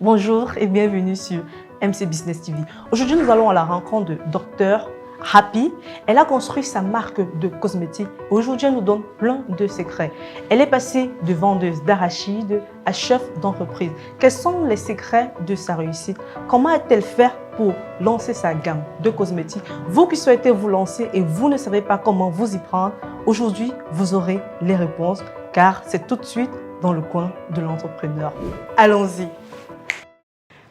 Bonjour et bienvenue sur MC Business TV. Aujourd'hui, nous allons à la rencontre de Dr Happy. Elle a construit sa marque de cosmétiques. Aujourd'hui, elle nous donne plein de secrets. Elle est passée de vendeuse d'arachides à chef d'entreprise. Quels sont les secrets de sa réussite? Comment a-t-elle fait pour lancer sa gamme de cosmétiques? Vous qui souhaitez vous lancer et vous ne savez pas comment vous y prendre, aujourd'hui, vous aurez les réponses car c'est tout de suite dans le coin de l'entrepreneur. Allons-y!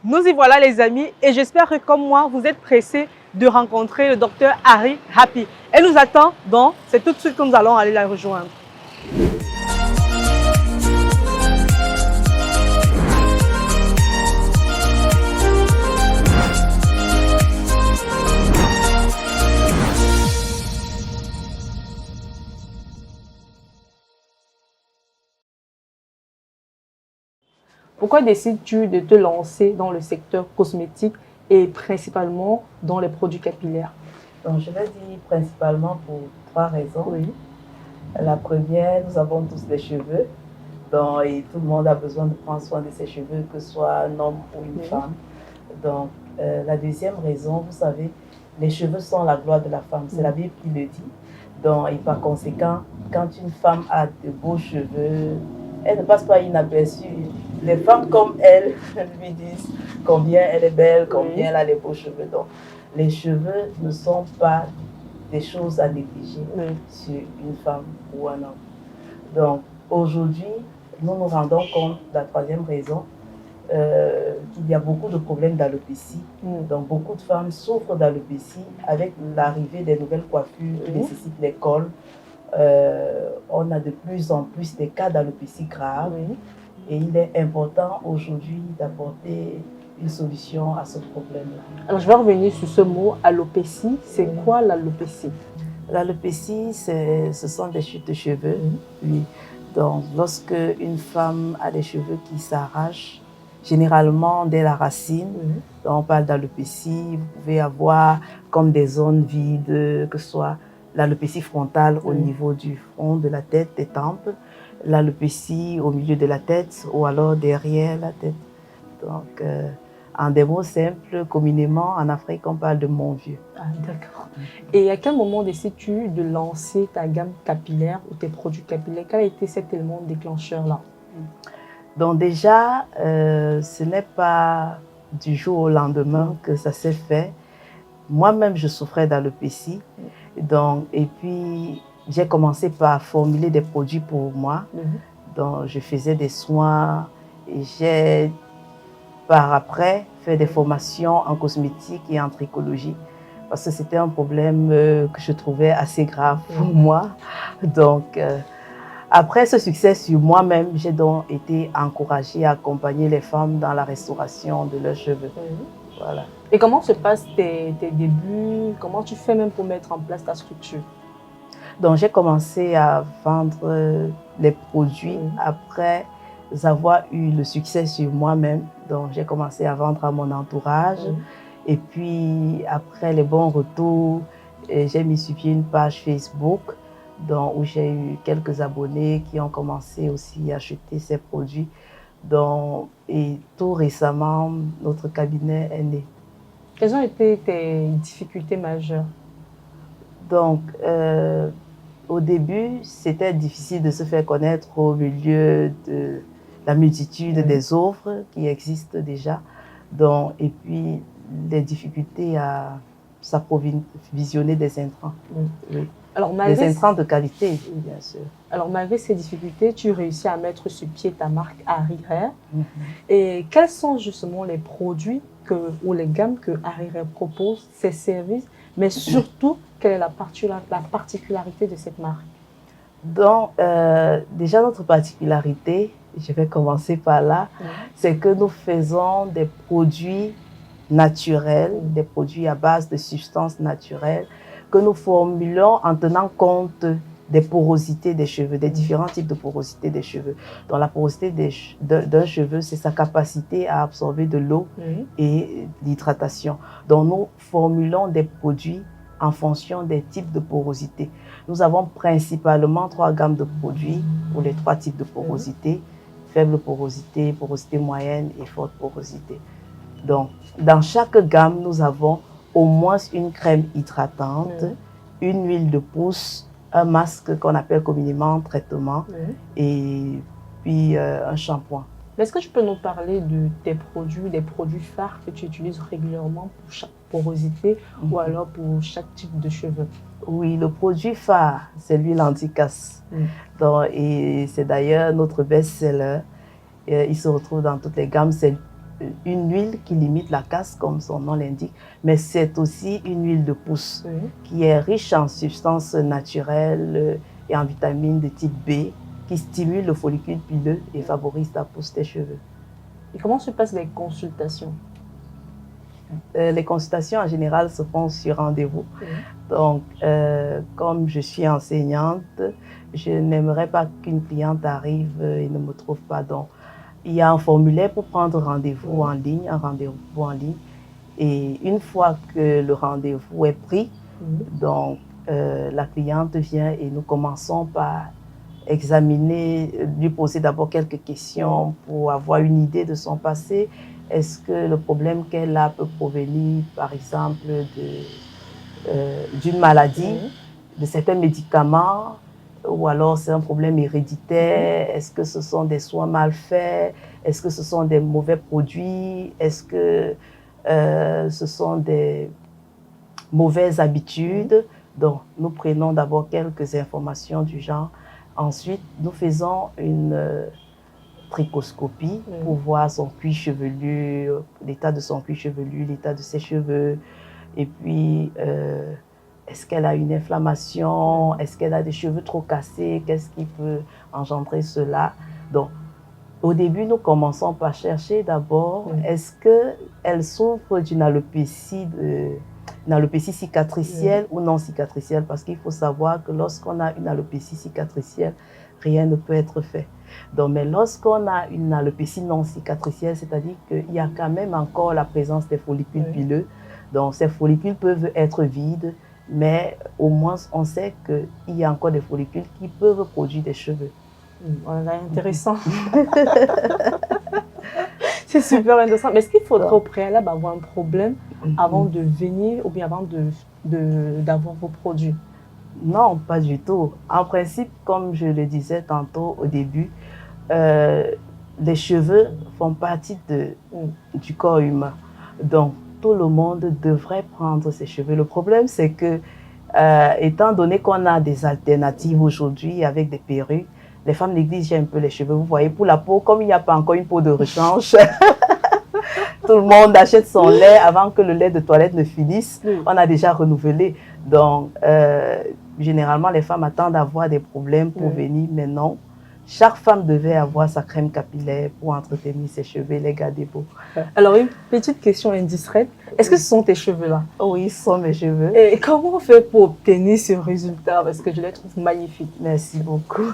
Nous y voilà les amis et j'espère que comme moi, vous êtes pressés de rencontrer le docteur Harry Happy. Elle nous attend donc c'est tout de suite que nous allons aller la rejoindre. Pourquoi décides-tu de te lancer dans le secteur cosmétique et principalement dans les produits capillaires? Donc, je vais dire principalement pour 3 raisons. Oui. La première, nous avons tous des cheveux. Donc, et tout le monde a besoin de prendre soin de ses cheveux, que ce soit un homme ou une femme. Donc, la deuxième raison, vous savez, les cheveux sont la gloire de la femme. C'est la Bible qui le dit. Donc, et par conséquent, quand une femme a de beaux cheveux, elle ne passe pas inaperçue. Les femmes comme elle lui disent combien elle est belle, combien elle a les beaux cheveux. Donc, les cheveux ne sont pas des choses à négliger sur une femme ou un homme. Donc, aujourd'hui, nous nous rendons compte, la troisième raison, qu'il y a beaucoup de problèmes d'alopécie. Donc, beaucoup de femmes souffrent d'alopécie avec l'arrivée des nouvelles coiffures qui nécessitent les cols. On a de plus en plus des cas d'alopécie grave. Et il est important aujourd'hui d'apporter une solution à ce problème-là. Alors, je vais revenir sur ce mot alopécie. C'est quoi l'alopécie? L'alopécie, ce sont des chutes de cheveux. Oui. Donc, lorsque une femme a des cheveux qui s'arrachent, généralement dès la racine, donc on parle d'alopécie, vous pouvez avoir comme des zones vides, que ce soit l'alopécie frontale au niveau du front, de la tête, des tempes, l'alopécie au milieu de la tête ou alors derrière la tête. Donc, en des mots simples, communément en Afrique, on parle de mon vieux. Ah, d'accord. Et à quel moment décides-tu de lancer ta gamme capillaire ou tes produits capillaires? Quel a été cet élément déclencheur-là? Donc déjà, ce n'est pas du jour au lendemain que ça s'est fait. Moi-même, je souffrais d'alopécie. Donc, et puis, j'ai commencé par formuler des produits pour moi. Donc, je faisais des soins et j'ai, par après, fait des formations en cosmétique et en tricologie. Parce que c'était un problème que je trouvais assez grave pour moi. Donc, après ce succès sur moi-même, j'ai donc été encouragée à accompagner les femmes dans la restauration de leurs cheveux. Voilà. Et comment se passent tes débuts? Comment tu fais même pour mettre en place ta structure? Donc, j'ai commencé à vendre les produits après avoir eu le succès sur moi-même. Donc, j'ai commencé à vendre à mon entourage. Et puis, après les bons retours, j'ai mis sur pied une page Facebook donc, où j'ai eu quelques abonnés qui ont commencé aussi à acheter ces produits. Donc, et tout récemment, notre cabinet est né. Quelles ont été tes difficultés majeures? Donc, au début, c'était difficile de se faire connaître au milieu de la multitude des offres qui existent déjà. Donc, et puis, les difficultés à s'approvisionner des intrants. Alors, des intrants de qualité, bien sûr. Alors, malgré ces difficultés, tu réussis à mettre sur pied ta marque Harry Hair. Et quels sont justement les produits ou les gammes que Harry Hair propose, ses services, mais surtout, quelle est la particularité de cette marque? Donc, déjà notre particularité, je vais commencer par là, c'est que nous faisons des produits naturels, des produits à base de substances naturelles, que nous formulons en tenant compte des porosités des cheveux, des différents types de porosité des cheveux. Donc la porosité d'un cheveu, c'est sa capacité à absorber de l'eau et l'hydratation. Donc nous formulons des produits en fonction des types de porosité. Nous avons principalement 3 gammes de produits pour les 3 types de porosité, faible porosité, porosité moyenne et forte porosité. Donc, dans chaque gamme, nous avons au moins une crème hydratante, une huile de pousse, un masque qu'on appelle communément traitement et puis un shampoing. Est-ce que tu peux nous parler de tes produits, des produits phares que tu utilises régulièrement pour chaque porosité ou alors pour chaque type de cheveux? Oui, le produit phare, c'est l'huile anti-casse. Et c'est d'ailleurs notre best-seller. Il se retrouve dans toutes les gammes. C'est une huile qui limite la casse, comme son nom l'indique, mais c'est aussi une huile de pousse qui est riche en substances naturelles et en vitamines de type B, qui stimule le follicule pileux et favorise la pousse des cheveux. Et comment se passent les consultations? Les consultations en général se font sur rendez-vous. Donc, comme je suis enseignante, je n'aimerais pas qu'une cliente arrive et ne me trouve pas. Donc, il y a un formulaire pour prendre rendez-vous en ligne, un rendez-vous en ligne. Et une fois que le rendez-vous est pris, donc la cliente vient et nous commençons par examiner, lui poser d'abord quelques questions pour avoir une idée de son passé. Est-ce que le problème qu'elle a peut provenir, par exemple, d'une maladie, de certains médicaments, ou alors c'est un problème héréditaire? Est-ce que ce sont des soins mal faits? Est-ce que ce sont des mauvais produits? Est-ce que ce sont des mauvaises habitudes? Donc, nous prenons d'abord quelques informations du genre. Ensuite, nous faisons une tricoscopie pour voir son cuir chevelu, l'état de son cuir chevelu, l'état de ses cheveux. Et puis, est-ce qu'elle a une inflammation? Est-ce qu'elle a des cheveux trop cassés? Qu'est-ce qui peut engendrer cela? Donc, au début, nous commençons par chercher d'abord, est-ce qu'elle souffre d'une alopécie cicatricielle ou non cicatricielle? Parce qu'il faut savoir que lorsqu'on a une alopécie cicatricielle, rien ne peut être fait. Donc, mais lorsqu'on a une alopécie non cicatricielle, c'est-à-dire qu'il y a quand même encore la présence des follicules pileux. Donc, ces follicules peuvent être vides, mais au moins, on sait qu'il y a encore des follicules qui peuvent produire des cheveux. Voilà, intéressant. C'est super intéressant. Mais est-ce qu'il faudrait au préalable avoir un problème avant de venir ou bien avant d'avoir vos produits? Non, pas du tout. En principe, comme je le disais tantôt au début, les cheveux font partie du corps humain. Donc, tout le monde devrait prendre ses cheveux. Le problème, c'est que, étant donné qu'on a des alternatives aujourd'hui avec des perruques, les femmes négligent un peu les cheveux. Vous voyez, pour la peau, comme il n'y a pas encore une peau de rechange, tout le monde achète son lait avant que le lait de toilette ne finisse. On a déjà renouvelé. Donc, généralement, les femmes attendent d'avoir des problèmes pour venir, mais non. Chaque femme devait avoir sa crème capillaire pour entretenir ses cheveux et les garder beaux. Alors, une petite question indiscrète. Est-ce que ce sont tes cheveux-là? Oui, ce sont mes cheveux. Et comment on fait pour obtenir ce résultat? Parce que je les trouve magnifiques. Merci beaucoup.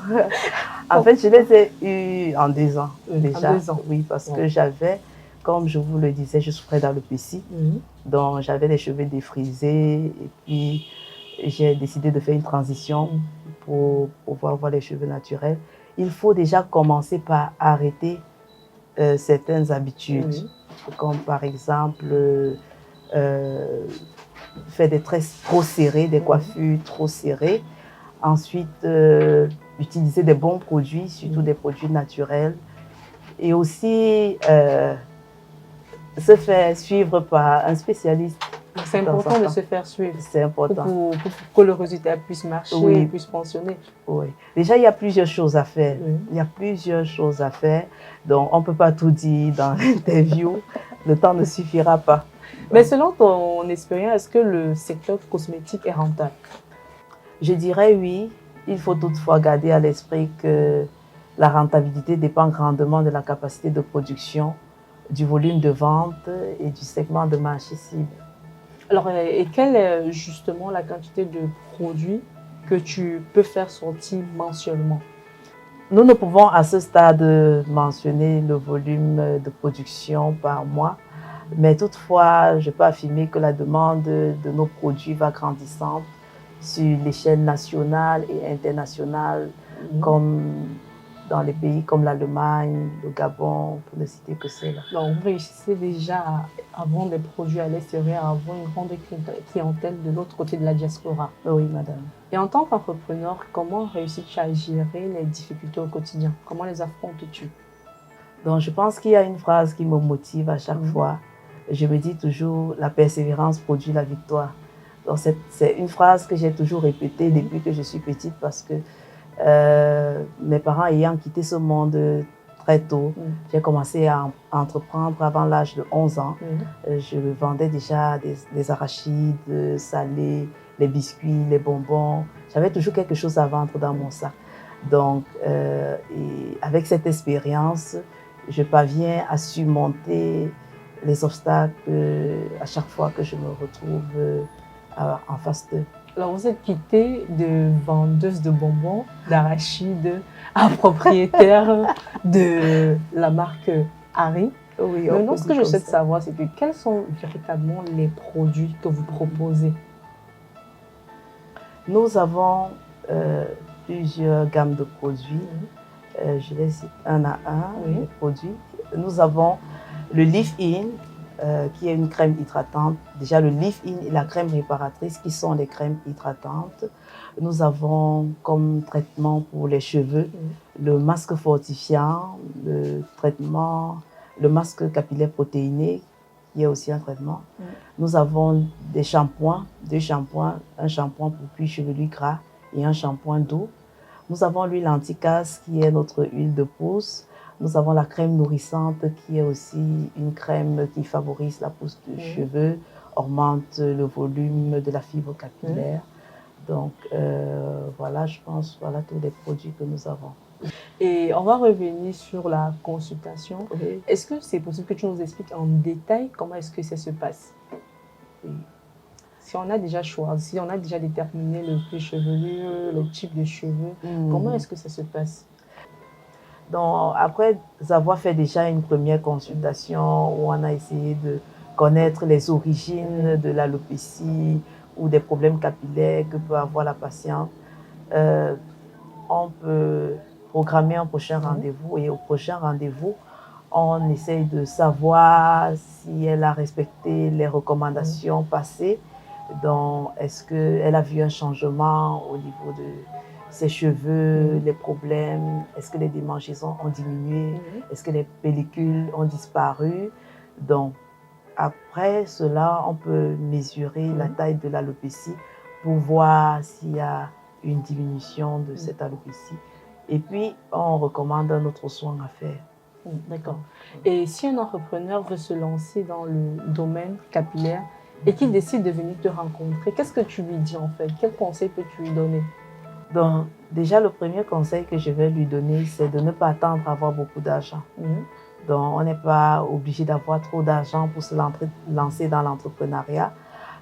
En fait, je les ai eus en 2 ans déjà. En 2 ans? Oui, parce que j'avais, comme je vous le disais, je souffrais d'alopécie. Donc, j'avais les cheveux défrisés et puis j'ai décidé de faire une transition pour pouvoir avoir les cheveux naturels. Il faut déjà commencer par arrêter certaines habitudes, comme par exemple faire des tresses trop serrées, des coiffures trop serrées. Ensuite, utiliser des bons produits, surtout des produits naturels. Et aussi se faire suivre par un spécialiste. C'est important de se faire suivre. C'est important. Pour que le résultat puisse marcher, puisse fonctionner. Oui. Déjà, il y a plusieurs choses à faire. Il y a plusieurs choses à faire. Donc, on ne peut pas tout dire dans l'interview. Le temps ne suffira pas. Mais selon ton expérience, est-ce que le secteur cosmétique est rentable? Je dirais oui. Il faut toutefois garder à l'esprit que la rentabilité dépend grandement de la capacité de production, du volume de vente et du segment de marché cible. Alors, et quelle est justement la quantité de produits que tu peux faire sortir mensuellement? Nous ne pouvons à ce stade mentionner le volume de production par mois, mais toutefois, je peux affirmer que la demande de nos produits va grandissante sur l'échelle nationale et internationale, comme dans les pays comme l'Allemagne, le Gabon, pour ne citer que cela. Donc, vous réussissez déjà à vendre des produits à l'extérieur, à avoir une grande clientèle de l'autre côté de la diaspora. Oui, madame. Et en tant qu'entrepreneur, comment réussis-tu à gérer les difficultés au quotidien? Comment les affrontes-tu? Donc, je pense qu'il y a une phrase qui me motive à chaque fois. Je me dis toujours, la persévérance produit la victoire. Donc, c'est une phrase que j'ai toujours répétée depuis que je suis petite parce que mes parents ayant quitté ce monde très tôt, j'ai commencé à entreprendre avant l'âge de 11 ans. Je vendais déjà des arachides salés, les biscuits, les bonbons. J'avais toujours quelque chose à vendre dans mon sac. Donc, et avec cette expérience, je parviens à surmonter les obstacles à chaque fois que je me retrouve en face d'eux. Alors, vous êtes quittée de vendeuse de bonbons, d'arachides, à propriétaire de la marque Harry. Oui, maintenant, ce que je souhaite savoir, c'est que quels sont véritablement les produits que vous proposez? Nous avons plusieurs gammes de produits. Je les cite un à un, les produits. Nous avons le Leave-In, qui est une crème hydratante. Déjà, le Leave-In et la crème réparatrice, qui sont des crèmes hydratantes. Nous avons comme traitement pour les cheveux le masque fortifiant, le masque capillaire protéiné, qui est aussi un traitement. Nous avons des shampoings, deux shampoings, un shampoing pour cuir chevelu gras et un shampoing doux. Nous avons l'huile anti-casse, qui est notre huile de pousse. Nous avons la crème nourrissante, qui est aussi une crème qui favorise la pousse de cheveux, augmente le volume de la fibre capillaire. Donc, voilà, je pense, voilà tous les produits que nous avons. Et on va revenir sur la consultation. Est-ce que c'est possible que tu nous expliques en détail comment est-ce que ça se passe? Si on a déjà choisi, si on a déjà déterminé le plus chevelu, le type de cheveux, comment est-ce que ça se passe? Donc, après avoir fait déjà une première consultation où on a essayé de connaître les origines de l'alopécie ou des problèmes capillaires que peut avoir la patiente, on peut programmer un prochain rendez-vous et au prochain rendez-vous, on essaye de savoir si elle a respecté les recommandations passées. Donc, est-ce qu'elle a vu un changement au niveau de ses cheveux, les problèmes, est-ce que les démangeaisons ont diminué, est-ce que les pellicules ont disparu. Donc, après cela, on peut mesurer la taille de l'alopécie pour voir s'il y a une diminution de cette alopécie. Et puis, on recommande un autre soin à faire. D'accord. Et si un entrepreneur veut se lancer dans le domaine capillaire et qu'il décide de venir te rencontrer, qu'est-ce que tu lui dis en fait? Quel conseil peux-tu lui donner? Donc, déjà, le premier conseil que je vais lui donner, c'est de ne pas attendre à avoir beaucoup d'argent. Donc, on n'est pas obligé d'avoir trop d'argent pour se lancer dans l'entrepreneuriat.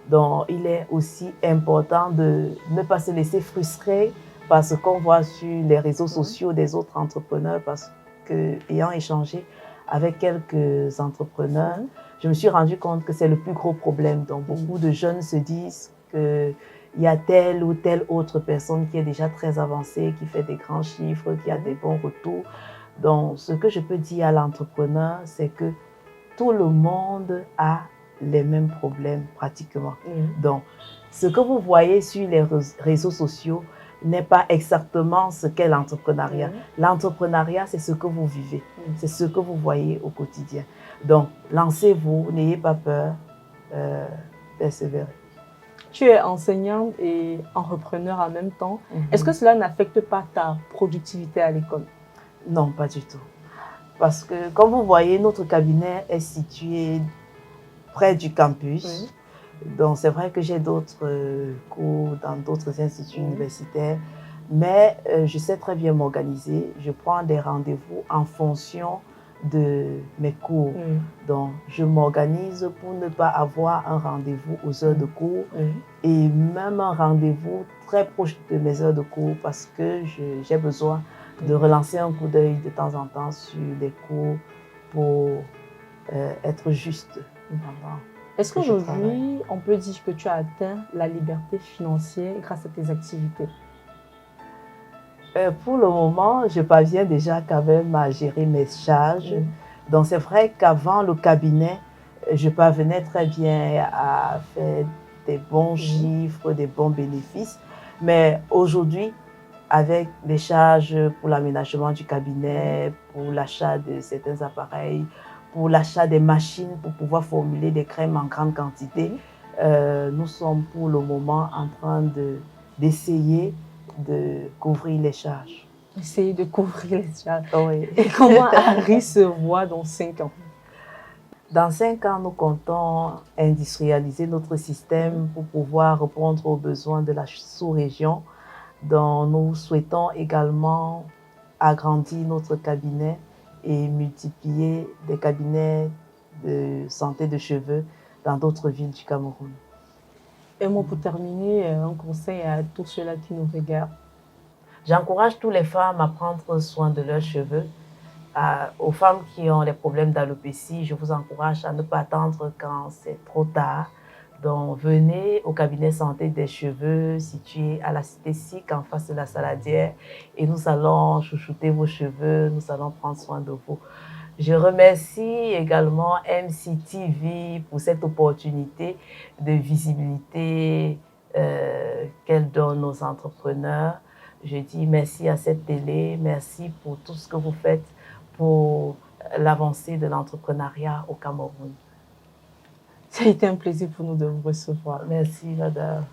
Donc, il est aussi important de ne pas se laisser frustrer par ce qu'on voit sur les réseaux sociaux des autres entrepreneurs, parce que, ayant échangé avec quelques entrepreneurs, je me suis rendu compte que c'est le plus gros problème. Donc, beaucoup de jeunes se disent qu'il y a telle ou telle autre personne qui est déjà très avancée, qui fait des grands chiffres, qui a des bons retours. Donc, ce que je peux dire à l'entrepreneur, c'est que tout le monde a les mêmes problèmes pratiquement. Donc, ce que vous voyez sur les réseaux sociaux n'est pas exactement ce qu'est l'entrepreneuriat. L'entrepreneuriat, c'est ce que vous vivez, c'est ce que vous voyez au quotidien. Donc, lancez-vous, n'ayez pas peur, persévérez. Tu es enseignante et entrepreneur en même temps. Est-ce que cela n'affecte pas ta productivité à l'école? Non, pas du tout. Parce que, comme vous voyez, notre cabinet est situé près du campus. Donc, c'est vrai que j'ai d'autres cours dans d'autres instituts universitaires, mais je sais très bien m'organiser. Je prends des rendez-vous en fonction de mes cours. Donc, je m'organise pour ne pas avoir un rendez-vous aux heures de cours et même un rendez-vous très proche de mes heures de cours parce que j'ai besoin de relancer un coup d'œil de temps en temps sur les cours pour être juste. Est-ce qu'aujourd'hui, on peut dire que tu as atteint la liberté financière grâce à tes activités? Pour le moment, je parviens déjà quand même à gérer mes charges. Donc, c'est vrai qu'avant le cabinet, je parvenais très bien à faire des bons chiffres, des bons bénéfices. Mais aujourd'hui, avec les charges pour l'aménagement du cabinet, pour l'achat de certains appareils, pour l'achat des machines pour pouvoir formuler des crèmes en grande quantité, nous sommes pour le moment en train d'essayer de couvrir les charges. Essayer de couvrir les charges. Oui. Et comment Harry se voit dans 5 ans? Dans 5 ans, nous comptons industrialiser notre système pour pouvoir répondre aux besoins de la sous-région. Donc, nous souhaitons également agrandir notre cabinet et multiplier des cabinets de santé de cheveux dans d'autres villes du Cameroun. Et moi, pour terminer, un conseil à tous ceux-là qui nous regardent. J'encourage toutes les femmes à prendre soin de leurs cheveux. Aux femmes qui ont des problèmes d'alopécie, je vous encourage à ne pas attendre quand c'est trop tard. Donc, venez au cabinet santé des cheveux situé à la cité SIC en face de la Saladière et nous allons chouchouter vos cheveux, nous allons prendre soin de vous. Je remercie également MCTV pour cette opportunité de visibilité qu'elle donne aux entrepreneurs. Je dis merci à cette télé, merci pour tout ce que vous faites pour l'avancée de l'entrepreneuriat au Cameroun. Ça a été un plaisir pour nous de vous recevoir. Merci, madame.